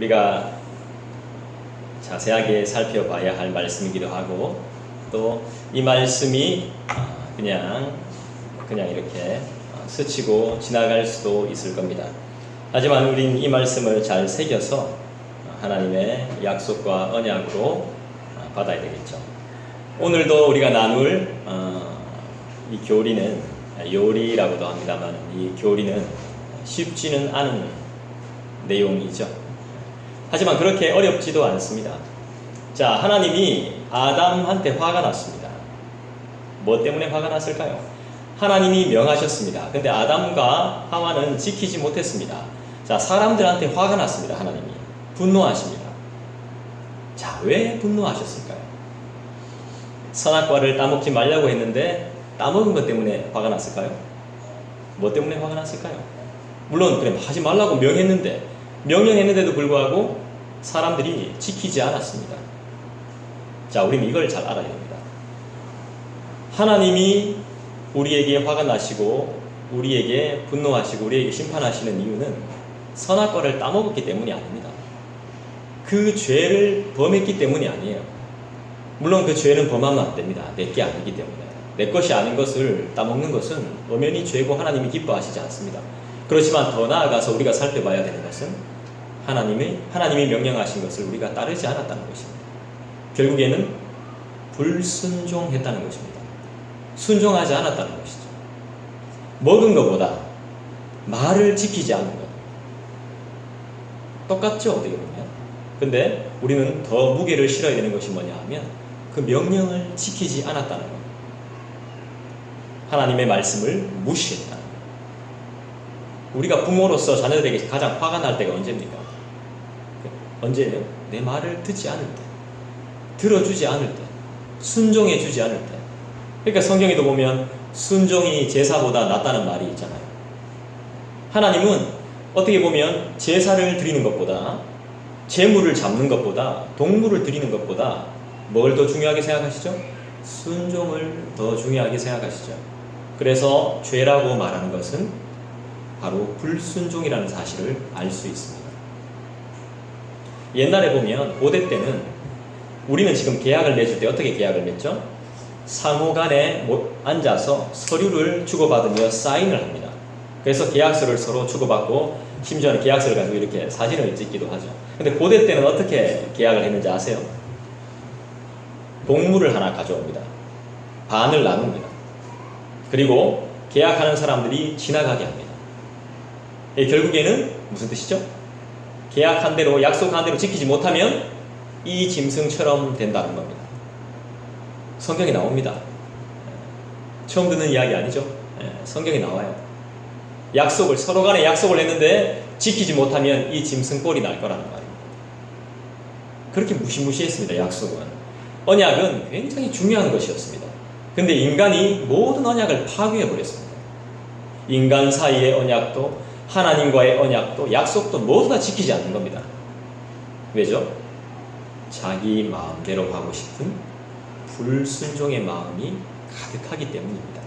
우리가 자세하게 살펴봐야 할 말씀이기도 하고, 또 이 말씀이 그냥 이렇게 스치고 지나갈 수도 있을 겁니다. 하지만 우린 이 말씀을 잘 새겨서 하나님의 약속과 언약으로 받아야 되겠죠. 오늘도 우리가 나눌 이 교리는, 요리라고도 합니다만, 이 교리는 쉽지는 않은 내용이죠. 하지만 그렇게 어렵지도 않습니다. 자, 하나님이 아담한테 화가 났습니다. 뭐 때문에 화가 났을까요? 하나님이 명하셨습니다. 근데 아담과 하와는 지키지 못했습니다. 자, 사람들한테 화가 났습니다. 하나님이 분노하십니다. 자, 왜 분노하셨을까요? 선악과를 따먹지 말라고 했는데 따먹은 것 때문에 화가 났을까요? 뭐 때문에 화가 났을까요? 물론 그래 하지 말라고 명령했는데도 불구하고 사람들이 지키지 않았습니다. 자, 우리는 이걸 잘 알아야 됩니다. 하나님이 우리에게 화가 나시고 우리에게 분노하시고 우리에게 심판하시는 이유는 선악과를 따먹었기 때문이 아닙니다. 그 죄를 범했기 때문이 아니에요. 물론 그 죄는 범하면 안 됩니다. 내게 아니기 때문에. 내 것이 아닌 것을 따먹는 것은 엄연히 죄고 하나님이 기뻐하시지 않습니다. 그렇지만 더 나아가서 우리가 살펴봐야 되는 것은 하나님이 명령하신 것을 우리가 따르지 않았다는 것입니다. 결국에는 불순종했다는 것입니다. 순종하지 않았다는 것이죠. 먹은 것보다 말을 지키지 않은 것. 똑같죠, 어떻게 보면. 근데 우리는 더 무게를 실어야 되는 것이 뭐냐 하면 그 명령을 지키지 않았다는 것. 하나님의 말씀을 무시했다는 것. 우리가 부모로서 자녀들에게 가장 화가 날 때가 언제입니까? 언제예요? 내 말을 듣지 않을 때, 들어주지 않을 때, 순종해주지 않을 때. 그러니까 성경에도 보면 순종이 제사보다 낫다는 말이 있잖아요. 하나님은 어떻게 보면 제사를 드리는 것보다, 재물을 잡는 것보다, 동물을 드리는 것보다 뭘 더 중요하게 생각하시죠? 순종을 더 중요하게 생각하시죠. 그래서 죄라고 말하는 것은 바로 불순종이라는 사실을 알 수 있습니다. 옛날에 보면 고대 때는 우리는 지금 계약을 맺을 때 어떻게 계약을 맺죠? 상호 간에 앉아서 서류를 주고받으며 사인을 합니다. 그래서 계약서를 서로 주고받고 심지어는 계약서를 가지고 이렇게 사진을 찍기도 하죠. 근데 고대 때는 어떻게 계약을 했는지 아세요? 동물을 하나 가져옵니다. 반을 나눕니다. 그리고 계약하는 사람들이 지나가게 합니다. 결국에는 무슨 뜻이죠? 계약한 대로, 약속한 대로 지키지 못하면 이 짐승처럼 된다는 겁니다. 성경에 나옵니다. 처음 듣는 이야기 아니죠? 성경에 나와요. 서로 간에 약속을 했는데 지키지 못하면 이 짐승 꼴이 날 거라는 말입니다. 그렇게 무시무시했습니다. 약속은. 언약은 굉장히 중요한 것이었습니다. 근데 인간이 모든 언약을 파괴해버렸습니다. 인간 사이의 언약도, 하나님과의 언약도, 약속도 모두 다 지키지 않는 겁니다. 왜죠? 자기 마음대로 하고 싶은 불순종의 마음이 가득하기 때문입니다.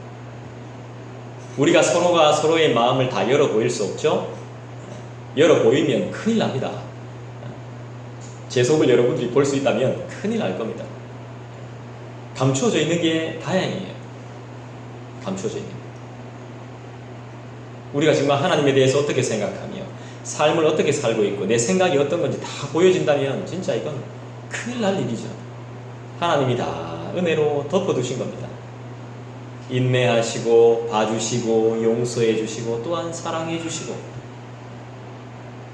우리가 서로가 서로의 마음을 다 열어 보일 수 없죠? 열어 보이면 큰일 납니다. 제 속을 여러분들이 볼 수 있다면 큰일 날 겁니다. 감추어져 있는 게 다행이에요. 감추어져 있는 게. 우리가 정말 하나님에 대해서 어떻게 생각하며 삶을 어떻게 살고 있고 내 생각이 어떤 건지 다 보여진다면 진짜 이건 큰일 날 일이죠. 하나님이 다 은혜로 덮어두신 겁니다. 인내하시고 봐주시고 용서해 주시고 또한 사랑해 주시고,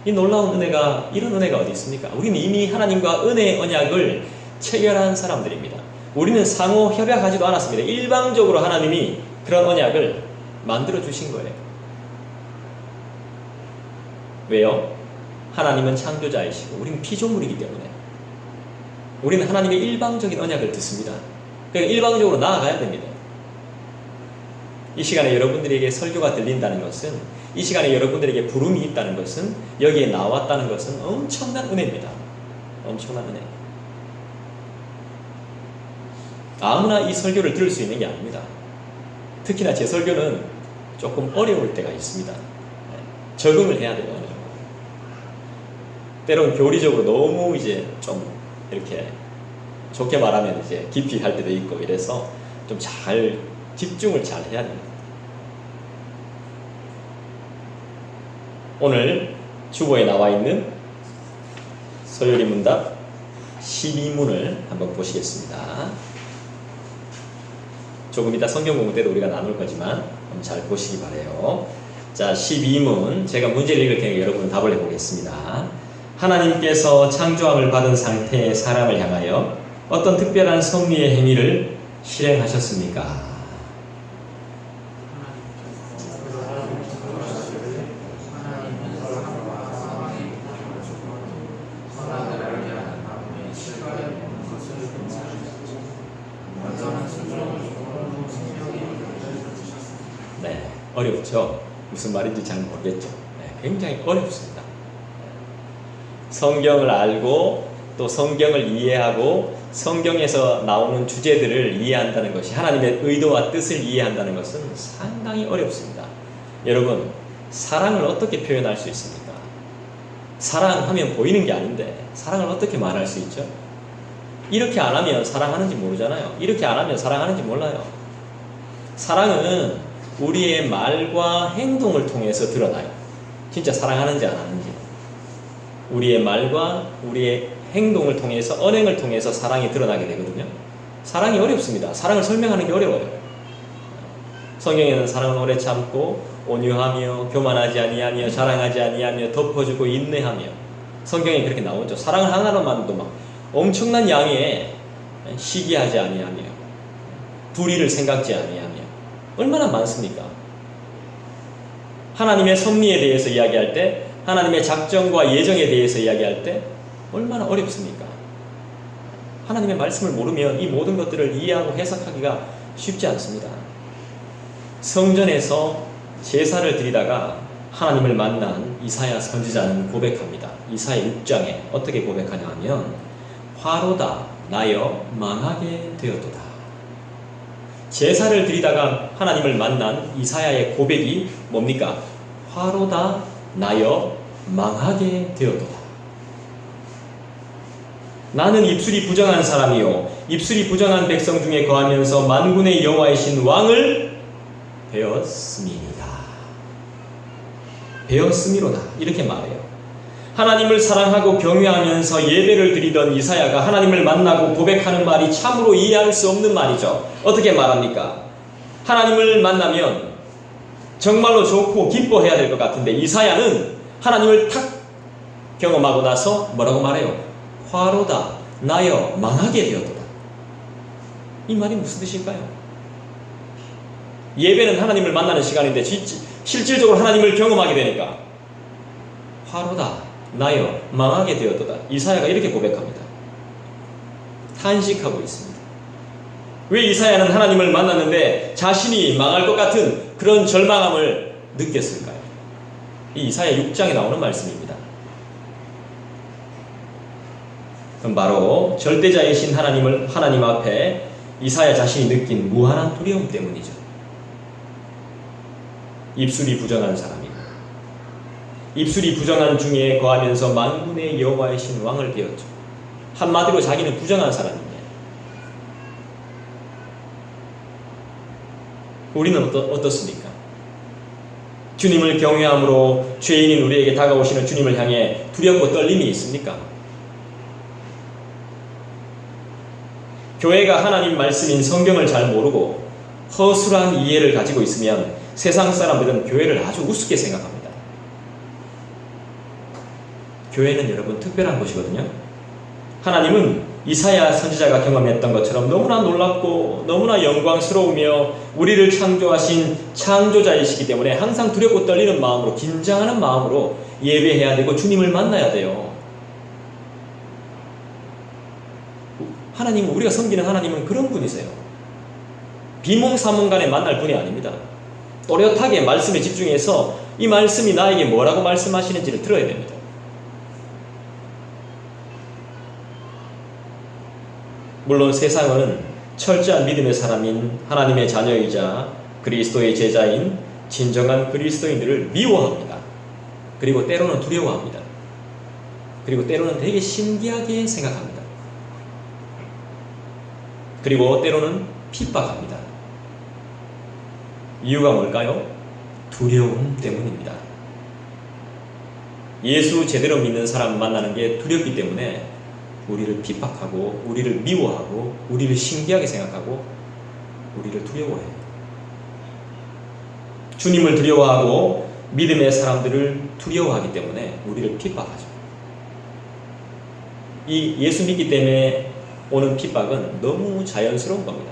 이 놀라운 은혜가, 이런 은혜가 어디 있습니까? 우리는 이미 하나님과 은혜의 언약을 체결한 사람들입니다. 우리는 상호 협약하지도 않았습니다. 일방적으로 하나님이 그런 언약을 만들어 주신 거예요. 왜요? 하나님은 창조자이시고 우리는 피조물이기 때문에 우리는 하나님의 일방적인 언약을 듣습니다. 그러니까 일방적으로 나아가야 됩니다. 이 시간에 여러분들에게 설교가 들린다는 것은, 이 시간에 여러분들에게 부름이 있다는 것은, 여기에 나왔다는 것은 엄청난 은혜입니다. 엄청난 은혜. 아무나 이 설교를 들을 수 있는 게 아닙니다. 특히나 제 설교는 조금 어려울 때가 있습니다. 적응을 해야 돼요. 때로는 교리적으로 너무 이제 좀 이렇게 좋게 말하면 이제 깊이 할 때도 있고 이래서 좀 잘 집중을 잘 해야 됩니다. 오늘 주보에 나와 있는 소요리 문답 12문을 한번 보시겠습니다. 조금 이따 성경 공부 때도 우리가 나눌 거지만 한번 잘 보시기 바래요. 자, 12문 제가 문제를 읽을 테니까 여러분 답을 해보겠습니다. 하나님께서 창조함을 받은 상태의 사람을 향하여 어떤 특별한 섭리의 행위를 실행하셨습니까? 네, 어렵죠? 무슨 말인지 잘 모르겠죠? 네, 굉장히 어렵습니다. 성경을 알고 또 성경을 이해하고 성경에서 나오는 주제들을 이해한다는 것이 하나님의 의도와 뜻을 이해한다는 것은 상당히 어렵습니다. 여러분, 사랑을 어떻게 표현할 수 있습니까? 사랑하면 보이는 게 아닌데 사랑을 어떻게 말할 수 있죠? 이렇게 안 하면 사랑하는지 모르잖아요. 이렇게 안 하면 사랑하는지 몰라요. 사랑은 우리의 말과 행동을 통해서 드러나요. 진짜 사랑하는지 안 하는지. 우리의 말과 우리의 행동을 통해서, 언행을 통해서 사랑이 드러나게 되거든요. 사랑이 어렵습니다. 사랑을 설명하는 게 어려워요. 성경에는 사랑은 오래 참고 온유하며 교만하지 아니하며 자랑하지 아니하며 덮어주고 인내하며, 성경에 그렇게 나오죠. 사랑을 하나로만도 막 엄청난 양의 시기하지 아니하며 불의를 생각지 아니하며 얼마나 많습니까? 하나님의 섭리에 대해서 이야기할 때, 하나님의 작정과 예정에 대해서 이야기할 때 얼마나 어렵습니까? 하나님의 말씀을 모르면 이 모든 것들을 이해하고 해석하기가 쉽지 않습니다. 성전에서 제사를 드리다가 하나님을 만난 이사야 선지자는 고백합니다. 이사야 6장에 어떻게 고백하냐 하면, 화로다 나여 망하게 되었도다. 제사를 드리다가 하나님을 만난 이사야의 고백이 뭡니까? 화로다 나여 망하게 되었도다. 나는 입술이 부정한 사람이요 입술이 부정한 백성 중에 거하면서 만군의 여호와이신 왕을 배웠음이니이다. 배웠음이로다. 이렇게 말해요. 하나님을 사랑하고 경외하면서 예배를 드리던 이사야가 하나님을 만나고 고백하는 말이 참으로 이해할 수 없는 말이죠. 어떻게 말합니까? 하나님을 만나면 정말로 좋고 기뻐해야 될 것 같은데 이사야는 하나님을 탁 경험하고 나서 뭐라고 말해요? 화로다 나여 망하게 되었도다. 이 말이 무슨 뜻일까요? 예배는 하나님을 만나는 시간인데 실질적으로 하나님을 경험하게 되니까 화로다 나여 망하게 되었도다. 이사야가 이렇게 고백합니다. 탄식하고 있습니다. 왜 이사야는 하나님을 만났는데 자신이 망할 것 같은 그런 절망함을 느꼈을까요? 이 이사야 6장에 나오는 말씀입니다. 그럼 바로 절대자이신 하나님 앞에 이사야 자신이 느낀 무한한 두려움 때문이죠. 입술이 부정한 사람이고 입술이 부정한 중에 거하면서 만군의 여호와이신 왕을 배웠죠. 한마디로 자기는 부정한 사람입니다. 우리는 어떻습니까? 주님을 경외함으로 죄인인 우리에게 다가오시는 주님을 향해 두렵고 떨림이 있습니까? 교회가 하나님 말씀인 성경을 잘 모르고 허술한 이해를 가지고 있으면 세상 사람들은 교회를 아주 우습게 생각합니다. 교회는 여러분 특별한 곳이거든요. 하나님은 이사야 선지자가 경험했던 것처럼 너무나 놀랍고 너무나 영광스러우며 우리를 창조하신 창조자이시기 때문에 항상 두렵고 떨리는 마음으로, 긴장하는 마음으로 예배해야 되고 주님을 만나야 돼요. 하나님은, 우리가 섬기는 하나님은 그런 분이세요. 비몽사몽간에 만날 분이 아닙니다. 또렷하게 말씀에 집중해서 이 말씀이 나에게 뭐라고 말씀하시는지를 들어야 됩니다. 물론 세상은 철저한 믿음의 사람인 하나님의 자녀이자 그리스도의 제자인 진정한 그리스도인들을 미워합니다. 그리고 때로는 두려워합니다. 그리고 때로는 되게 신기하게 생각합니다. 그리고 때로는 핍박합니다. 이유가 뭘까요? 두려움 때문입니다. 예수 제대로 믿는 사람 만나는 게 두렵기 때문에 우리를 핍박하고 우리를 미워하고 우리를 신기하게 생각하고 우리를 두려워해요. 주님을 두려워하고 믿음의 사람들을 두려워하기 때문에 우리를 핍박하죠. 이 예수 믿기 때문에 오는 핍박은 너무 자연스러운 겁니다.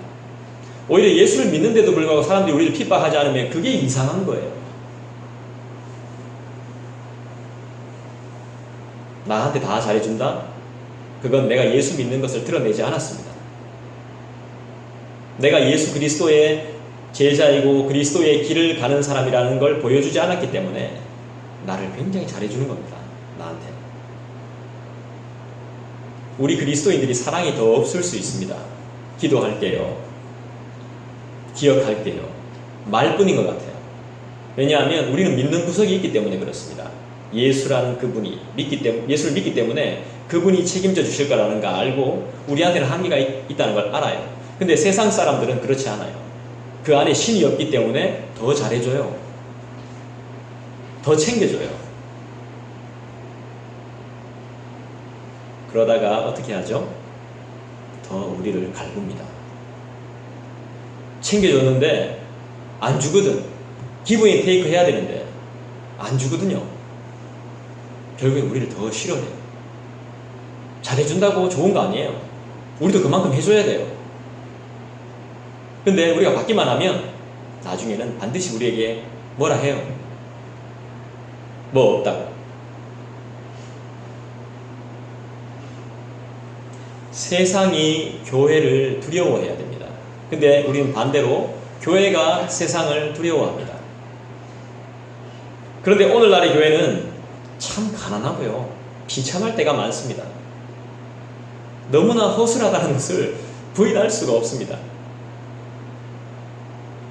오히려 예수를 믿는데도 불구하고 사람들이 우리를 핍박하지 않으면 그게 이상한 거예요. 나한테 다 잘해준다? 그건 내가 예수 믿는 것을 드러내지 않았습니다. 내가 예수 그리스도의 제자이고 그리스도의 길을 가는 사람이라는 걸 보여주지 않았기 때문에 나를 굉장히 잘해주는 겁니다. 나한테. 우리 그리스도인들이 사랑이 더 없을 수 있습니다. 기도할게요. 기억할게요. 말뿐인 것 같아요. 왜냐하면 우리는 믿는 구석이 있기 때문에 그렇습니다. 예수라는 그분이 예수를 믿기 때문에 그분이 책임져 주실 거라는 걸 알고 우리한테는 한계가 있다는 걸 알아요. 근데 세상 사람들은 그렇지 않아요. 그 안에 신이 없기 때문에 더 잘해줘요. 더 챙겨줘요. 그러다가 어떻게 하죠? 더 우리를 갈굽니다. 챙겨줬는데 안 주거든. 기브앤 테이크 해야 되는데 안 주거든요. 결국에 우리를 더 싫어해요. 잘해준다고 좋은 거 아니에요. 우리도 그만큼 해줘야 돼요. 근데 우리가 받기만 하면 나중에는 반드시 우리에게 뭐라 해요? 뭐 없다고. 세상이 교회를 두려워해야 됩니다. 근데 우리는 반대로 교회가 세상을 두려워합니다. 그런데 오늘날의 교회는 참 가난하고요. 비참할 때가 많습니다. 너무나 허술하다는 것을 부인할 수가 없습니다.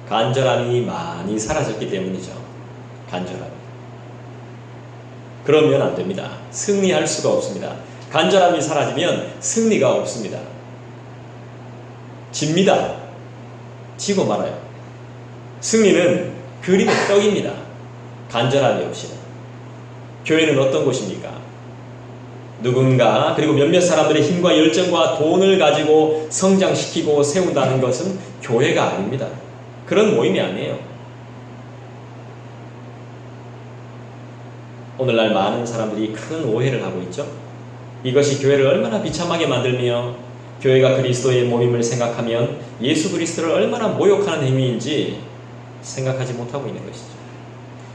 간절함이 많이 사라졌기 때문이죠. 간절함. 그러면 안 됩니다. 승리할 수가 없습니다. 간절함이 사라지면 승리가 없습니다. 집니다. 지고 말아요. 승리는 그림의 떡입니다. 간절함이 없이는. 교회는 어떤 곳입니까? 누군가 그리고 몇몇 사람들의 힘과 열정과 돈을 가지고 성장시키고 세운다는 것은 교회가 아닙니다. 그런 모임이 아니에요. 오늘날 많은 사람들이 큰 오해를 하고 있죠. 이것이 교회를 얼마나 비참하게 만들며 교회가 그리스도의 몸임을 생각하면 예수 그리스도를 얼마나 모욕하는 행위인지 생각하지 못하고 있는 것이죠.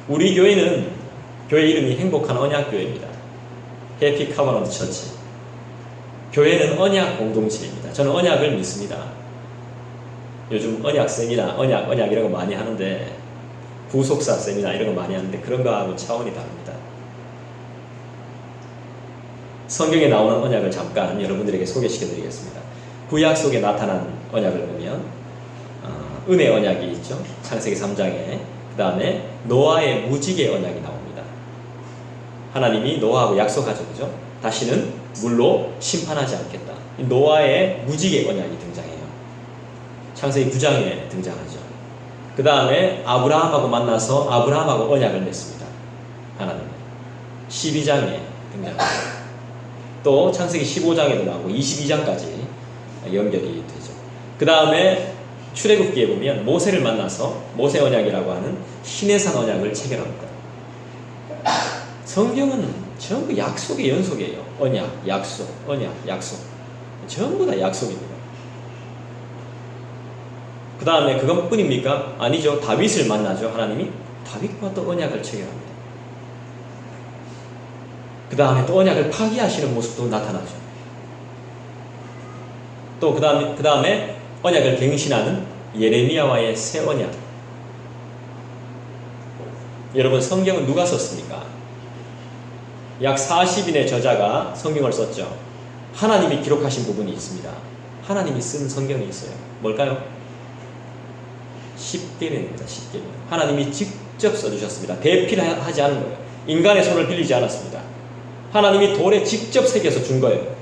우리 교회는 교회 이름이 행복한 언약교회입니다. 해피 카버넌트 처치. 교회는 언약 공동체입니다. 저는 언약을 믿습니다. 요즘 언약 세미나, 언약 이런 거 많이 하는데 구속사 세미나 이런 거 많이 하는데 그런 거하고 차원이 다릅니다. 성경에 나오는 언약을 잠깐 여러분들에게 소개시켜 드리겠습니다. 구약 속에 나타난 언약을 보면 은혜 언약이 있죠. 창세기 3장에. 그 다음에 노아의 무지개 언약이 나옵니다. 하나님이 노아하고 약속하죠. 그죠? 다시는 물로 심판하지 않겠다. 노아의 무지개 언약이 등장해요. 창세기 9장에 등장하죠. 그 다음에 아브라함하고 만나서 아브라함하고 언약을 맺습니다. 하나님 12장에 등장합니다. 또 창세기 15장에도 나오고 22장까지 연결이 되죠. 그 다음에 출애굽기에 보면 모세를 만나서 모세 언약이라고 하는 시내산 언약을 체결합니다. 성경은 전부 약속의 연속이에요. 언약, 약속, 언약, 약속. 전부 다 약속입니다. 그 다음에 그것뿐입니까? 아니죠. 다윗을 만나죠. 하나님이 다윗과 또 언약을 체결합니다. 그 다음에 또 언약을 파기하시는 모습도 나타나죠. 또 그 다음에 언약을 갱신하는 예레미야와의 새 언약. 여러분 성경은 누가 썼습니까? 약 40인의 저자가 성경을 썼죠. 하나님이 기록하신 부분이 있습니다. 하나님이 쓴 성경이 있어요. 뭘까요? 10계명입니다. 10계명. 하나님이 직접 써주셨습니다. 대필하지 않은 거예요. 인간의 손을 빌리지 않았습니다. 하나님이 돌에 직접 새겨서 준 거예요.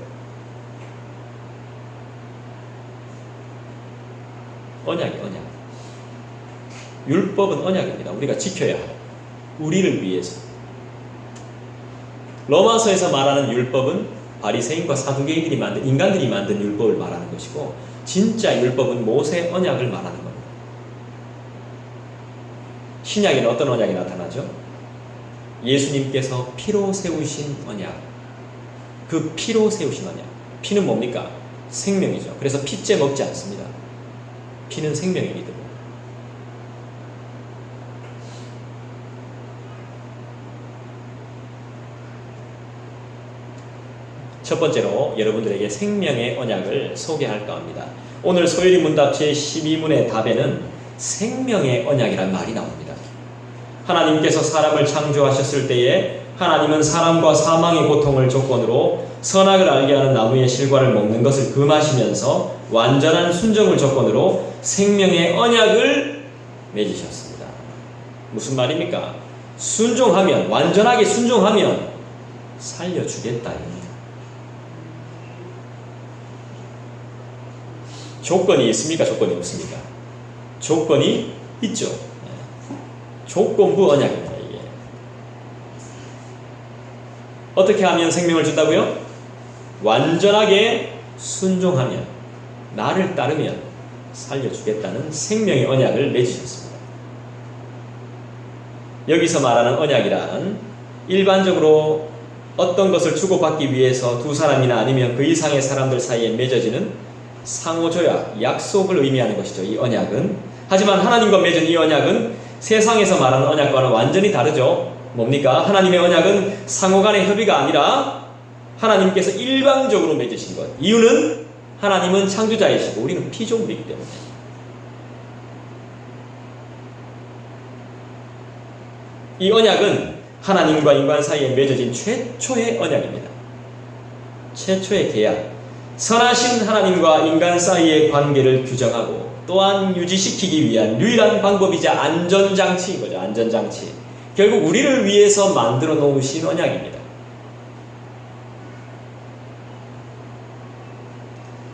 언약이 언약. 율법은 언약입니다. 우리가 지켜야 해요. 우리를 위해서. 로마서에서 말하는 율법은 바리새인과 사두개인들이 만든, 인간들이 만든 율법을 말하는 것이고, 진짜 율법은 모세 언약을 말하는 겁니다. 신약에는 어떤 언약이 나타나죠? 예수님께서 피로 세우신 언약. 그 피로 세우신 언약. 피는 뭡니까? 생명이죠. 그래서 피째 먹지 않습니다. 피는 생명이기 때문에. 첫 번째로 여러분들에게 생명의 언약을 소개할까 합니다. 오늘 소율이 문답 제12문의 답에는 생명의 언약이란 말이 나옵니다. 하나님께서 사람을 창조하셨을 때에 하나님은 사람과 사망의 고통을 조건으로 선악을 알게 하는 나무의 실과를 먹는 것을 금하시면서 완전한 순종을 조건으로 생명의 언약을 맺으셨습니다. 무슨 말입니까? 순종하면, 완전하게 순종하면 살려주겠다. 조건이 있습니까? 조건이 없습니까? 조건이 있죠. 조건부 언약입니다. 이게 어떻게 하면 생명을 준다고요? 완전하게 순종하면, 나를 따르면 살려주겠다는 생명의 언약을 맺으셨습니다. 여기서 말하는 언약이란 일반적으로 어떤 것을 주고받기 위해서 두 사람이나 아니면 그 이상의 사람들 사이에 맺어지는 상호조약, 약속을 의미하는 것이죠. 이 언약은. 하지만 하나님과 맺은 이 언약은 세상에서 말하는 언약과는 완전히 다르죠. 뭡니까? 하나님의 언약은 상호간의 협의가 아니라 하나님께서 일방적으로 맺으신 것. 이유는 하나님은 창조자이시고 우리는 피조물이기 때문에. 이 언약은 하나님과 인간 사이에 맺어진 최초의 언약입니다. 최초의 계약. 선하신 하나님과 인간 사이의 관계를 규정하고 또한 유지시키기 위한 유일한 방법이자 안전장치인 거죠. 안전장치. 결국 우리를 위해서 만들어 놓으신 언약입니다.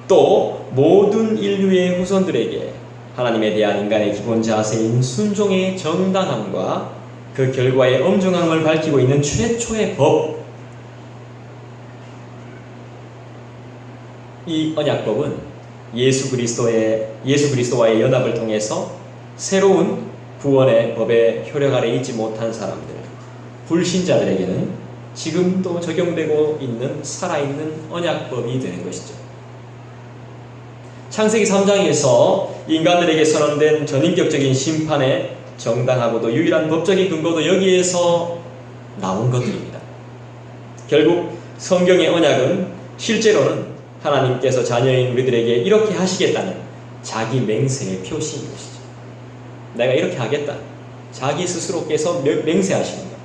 또 모든 인류의 후손들에게 하나님에 대한 인간의 기본 자세인 순종의 정당함과 그 결과의 엄중함을 밝히고 있는 최초의 법. 이 언약법은 예수 그리스도와의 연합을 통해서 새로운 구원의 법의 효력 아래 있지 못한 사람들, 불신자들에게는 지금도 적용되고 있는 살아있는 언약법이 되는 것이죠. 창세기 3장에서 인간들에게 선언된 전인격적인 심판의 정당하고도 유일한 법적인 근거도 여기에서 나온 것들입니다. 결국 성경의 언약은 실제로는 하나님께서 자녀인 우리들에게 이렇게 하시겠다는 자기 맹세의 표시인 것이죠. 내가 이렇게 하겠다. 자기 스스로께서 맹세하시는 것.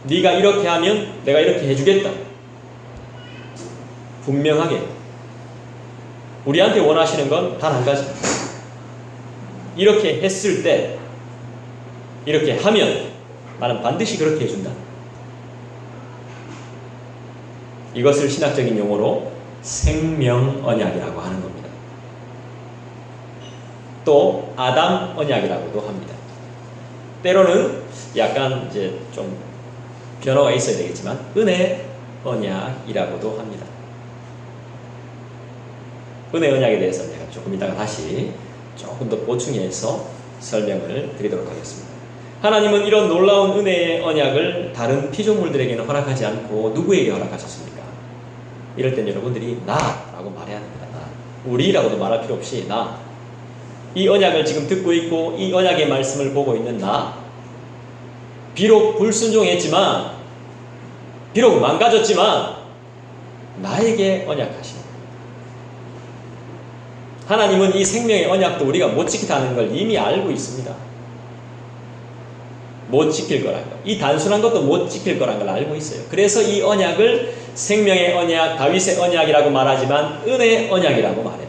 네가 이렇게 하면 내가 이렇게 해주겠다. 분명하게 우리한테 원하시는 건 단 한 가지. 이렇게 했을 때, 이렇게 하면 나는 반드시 그렇게 해준다. 이것을 신학적인 용어로 생명 언약이라고 하는 겁니다. 또 아담 언약이라고도 합니다. 때로는 약간 이제 좀 변화가 있어야 되겠지만 은혜 언약이라고도 합니다. 은혜 언약에 대해서 제가 조금 이따가 다시 조금 더 보충해서 설명을 드리도록 하겠습니다. 하나님은 이런 놀라운 은혜의 언약을 다른 피조물들에게는 허락하지 않고 누구에게 허락하셨습니까? 이럴 땐 여러분들이 나라고 말해야 됩니다. 나. 우리라고도 말할 필요 없이 나. 이 언약을 지금 듣고 있고 이 언약의 말씀을 보고 있는 나. 비록 불순종했지만, 비록 망가졌지만 나에게 언약하십니다. 하나님은 이 생명의 언약도 우리가 못 지키다는 걸 이미 알고 있습니다. 못 지킬 거라는 거. 이 단순한 것도 못 지킬 거라는 걸 알고 있어요. 그래서 이 언약을 생명의 언약, 다윗의 언약이라고 말하지만 은혜의 언약이라고 말해요.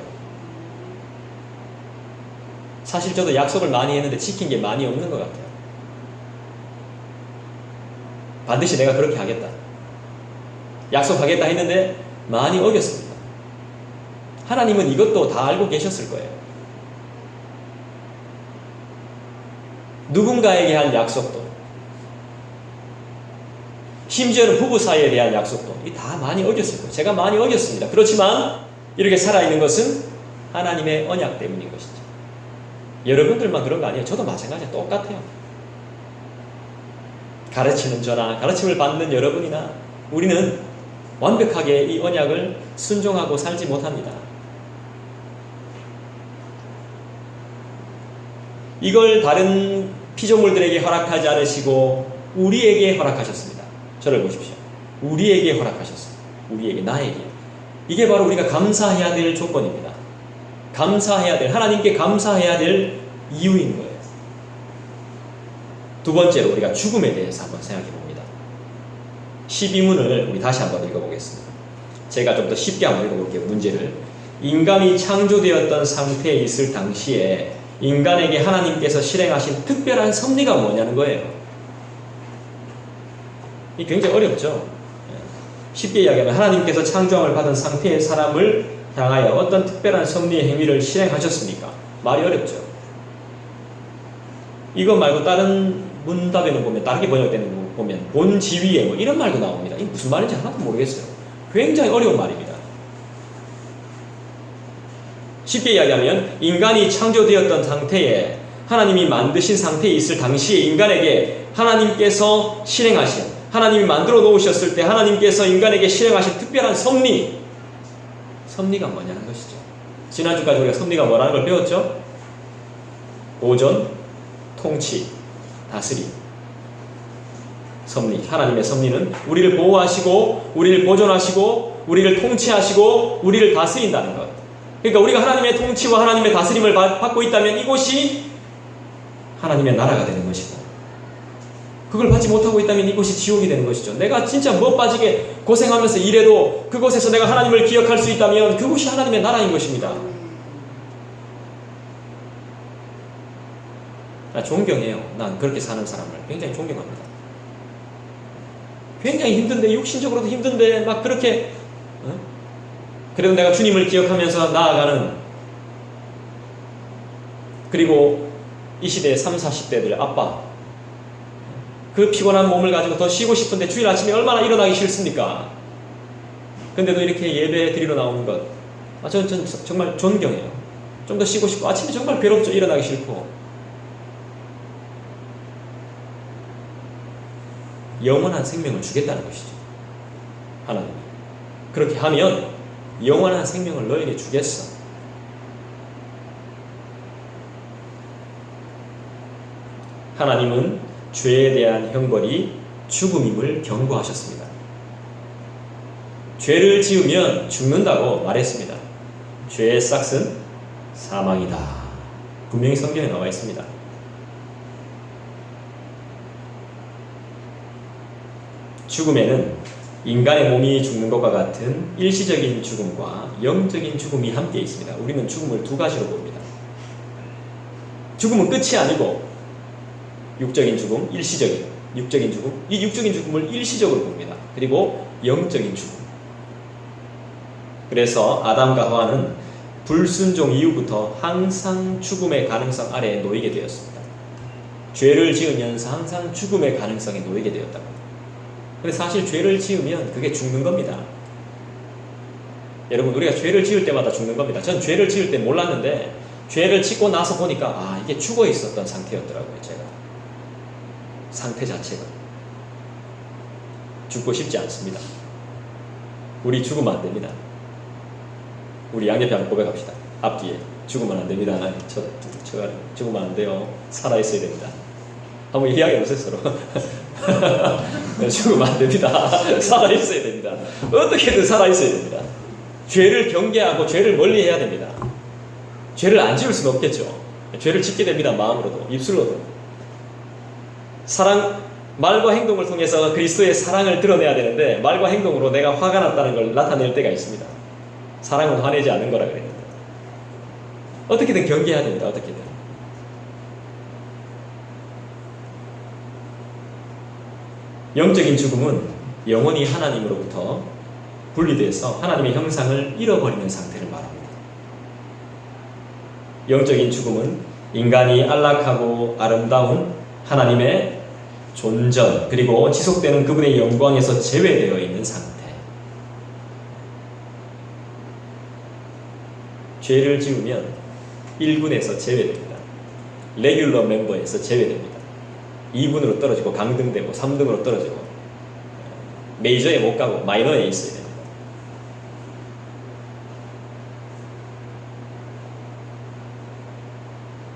사실 저도 약속을 많이 했는데 지킨 게 많이 없는 것 같아요. 반드시 내가 그렇게 하겠다. 약속하겠다 했는데 많이 어겼습니다. 하나님은 이것도 다 알고 계셨을 거예요. 누군가에게 한 약속도, 심지어는 부부 사이에 대한 약속도 다 많이 어겼을 거예요. 제가 많이 어겼습니다. 그렇지만 이렇게 살아있는 것은 하나님의 언약 때문인 것이죠. 여러분들만 그런 거 아니에요. 저도 마찬가지예요. 똑같아요. 가르치는 저나 가르침을 받는 여러분이나 우리는 완벽하게 이 언약을 순종하고 살지 못합니다. 이걸 다른 피조물들에게 허락하지 않으시고 우리에게 허락하셨습니다. 저를 보십시오. 우리에게 허락하셨습니다. 우리에게, 나에게. 이게 바로 우리가 감사해야 될 조건입니다. 감사해야 될, 하나님께 감사해야 될 이유인 거예요. 두 번째로 우리가 죽음에 대해서 한번 생각해 봅니다. 12문을 우리 다시 한번 읽어보겠습니다. 제가 좀 더 쉽게 한번 읽어볼게요. 문제를. 인간이 창조되었던 상태에 있을 당시에 인간에게 하나님께서 실행하신 특별한 섭리가 뭐냐는 거예요. 이 굉장히 어렵죠. 쉽게 이야기하면 하나님께서 창조함을 받은 상태의 사람을 향하여 어떤 특별한 섭리의 행위를 실행하셨습니까? 말이 어렵죠. 이거 말고 다른 문답에는 보면, 다르게 번역되는 거 보면 본지위에 뭐 이런 말도 나옵니다. 이게 무슨 말인지 하나도 모르겠어요. 굉장히 어려운 말입니다. 쉽게 이야기하면 인간이 창조되었던 상태에, 하나님이 만드신 상태에 있을 당시에 인간에게 하나님께서 실행하신, 하나님이 만들어 놓으셨을 때 하나님께서 인간에게 실행하신 특별한 섭리가 뭐냐는 것이죠. 지난주까지 우리가 섭리가 뭐라는 걸 배웠죠? 보존, 통치, 다스림. 섭리, 하나님의 섭리는 우리를 보호하시고 우리를 보존하시고 우리를 통치하시고 우리를 다스린다는 것. 그러니까 우리가 하나님의 통치와 하나님의 다스림을 받고 있다면 이곳이 하나님의 나라가 되는 것이고, 그걸 받지 못하고 있다면 이곳이 지옥이 되는 것이죠. 내가 진짜 못 빠지게 고생하면서 일해도 그곳에서 내가 하나님을 기억할 수 있다면 그곳이 하나님의 나라인 것입니다. 나 존경해요. 난 그렇게 사는 사람을 굉장히 존경합니다. 굉장히 힘든데, 육신적으로도 힘든데 막 그렇게 그래도 내가 주님을 기억하면서 나아가는, 그리고 이 시대의 30, 40대들 아빠, 그 피곤한 몸을 가지고 더 쉬고 싶은데 주일 아침에 얼마나 일어나기 싫습니까? 근데도 이렇게 예배 드리러 나오는 것, 저는 정말 존경해요. 좀 더 쉬고 싶고, 아침에 정말 괴롭죠. 일어나기 싫고. 영원한 생명을 주겠다는 것이죠. 하나님. 그렇게 하면 영원한 생명을 너에게 주겠어. 하나님은 죄에 대한 형벌이 죽음임을 경고하셨습니다. 죄를 지으면 죽는다고 말했습니다. 죄의 싹은 사망이다. 분명히 성경에 나와 있습니다. 죽음에는 인간의 몸이 죽는 것과 같은 일시적인 죽음과 영적인 죽음이 함께 있습니다. 우리는 죽음을 두 가지로 봅니다. 죽음은 끝이 아니고 육적인 죽음, 일시적인 육적인 죽음, 이 육적인 죽음을 일시적으로 봅니다. 그리고 영적인 죽음. 그래서 아담과 하와는 불순종 이후부터 항상 죽음의 가능성 아래에 놓이게 되었습니다. 죄를 지으면서 항상 죽음의 가능성에 놓이게 되었다고. 근데 사실 죄를 지으면 그게 죽는 겁니다. 여러분, 우리가 죄를 지을 때마다 죽는 겁니다. 전 죄를 지을 때 몰랐는데 죄를 짓고 나서 보니까 이게 죽어 있었던 상태였더라고요. 제가 상태 자체가 죽고 싶지 않습니다. 우리 죽으면 안 됩니다. 우리 양옆에 한번 고백합시다. 앞뒤에 죽으면 안 됩니다. 저 죽으면 안 돼요. 살아있어야 됩니다. 한번 이야기해보세요, 서로. 죽으면 안 됩니다. 살아있어야 됩니다. 어떻게든 살아있어야 됩니다. 죄를 경계하고 죄를 멀리 해야 됩니다. 죄를 안 지을 수는 없겠죠. 죄를 짓게 됩니다. 마음으로도 입술로도. 사랑, 말과 행동을 통해서 그리스도의 사랑을 드러내야 되는데 말과 행동으로 내가 화가 났다는 걸 나타낼 때가 있습니다. 사랑은 화내지 않는 거라 그랬는데 어떻게든 경계해야 됩니다. 어떻게든. 영적인 죽음은 영원히 하나님으로부터 분리돼서 하나님의 형상을 잃어버리는 상태를 말합니다. 영적인 죽음은 인간이 안락하고 아름다운 하나님의 존전 그리고 지속되는 그분의 영광에서 제외되어 있는 상태. 죄를 지으면 1군에서 제외됩니다. 레귤러 멤버에서 제외됩니다. 2군으로 떨어지고 강등되고 3등으로 떨어지고 메이저에 못 가고 마이너에 있어야 됩니다.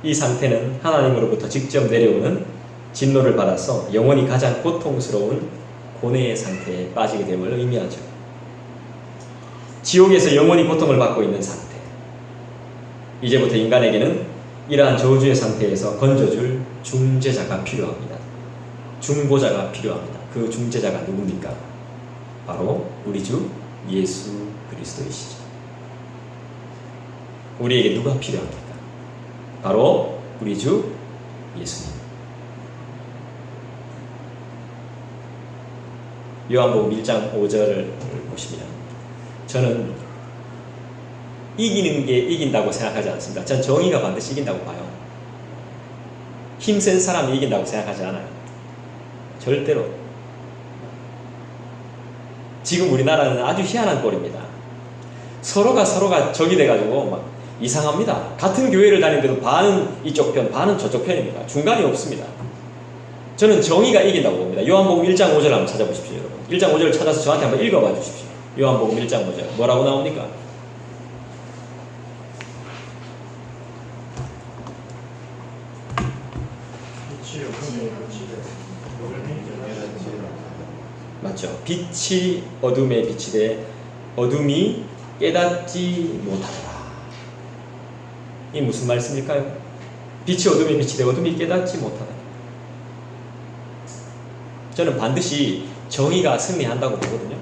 이 상태는 하나님으로부터 직접 내려오는 진노를 받아서 영원히 가장 고통스러운 고뇌의 상태에 빠지게 됨을 의미하죠. 지옥에서 영원히 고통을 받고 있는 상태. 이제부터 인간에게는 이러한 저주의 상태에서 건져줄 중재자가 필요합니다. 중보자가 필요합니다. 그 중재자가 누굽니까? 바로 우리 주 예수 그리스도이시죠. 우리에게 누가 필요합니까? 바로 우리 주 예수님. 요한복음 1장 5절을 보시면 저는 이기는 게 이긴다고 생각하지 않습니다. 전 정의가 반드시 이긴다고 봐요. 힘센 사람이 이긴다고 생각하지 않아요. 절대로. 지금 우리나라는 아주 희한한 꼴입니다. 서로가 적이 돼가지고 막 이상합니다. 같은 교회를 다니는데도 반은 이쪽 편, 반은 저쪽 편입니다. 중간이 없습니다. 저는 정의가 이긴다고 봅니다. 요한복음 1장 5절 한번 찾아보십시오, 여러분. 1장 5절을 찾아서 저한테 한번 읽어봐 주십시오. 요한복음 1장 5절. 뭐라고 나옵니까? 맞죠? 빛이 어둠에 비치되 어둠이 깨닫지 못하더라. 이 무슨 말씀일까요? 빛이 어둠에 비치되 어둠이 깨닫지 못하더라. 저는 반드시 정의가 승리한다고 보거든요.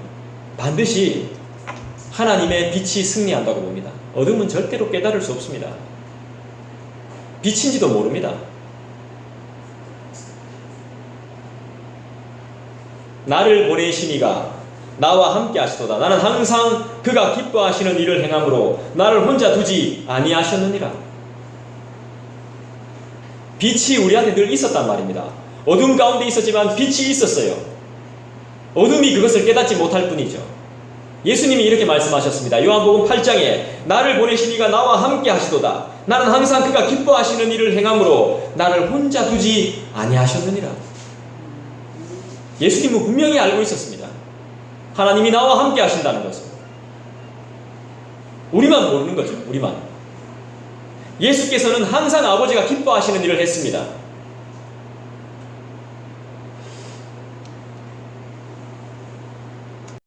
반드시 하나님의 빛이 승리한다고 봅니다. 어둠은 절대로 깨달을 수 없습니다. 빛인지도 모릅니다. 나를 보내신 이가 나와 함께 하시도다. 나는 항상 그가 기뻐하시는 일을 행함으로 나를 혼자 두지 아니하셨느니라. 빛이 우리한테 늘 있었단 말입니다. 어둠 가운데 있었지만 빛이 있었어요. 어둠이 그것을 깨닫지 못할 뿐이죠. 예수님이 이렇게 말씀하셨습니다. 요한복음 8장에 나를 보내신 이가 나와 함께 하시도다. 나는 항상 그가 기뻐하시는 일을 행함으로 나를 혼자 두지 아니하셨느니라. 예수님은 분명히 알고 있었습니다. 하나님이 나와 함께 하신다는 것을. 우리만 모르는 거죠. 우리만. 예수께서는 항상 아버지가 기뻐하시는 일을 했습니다.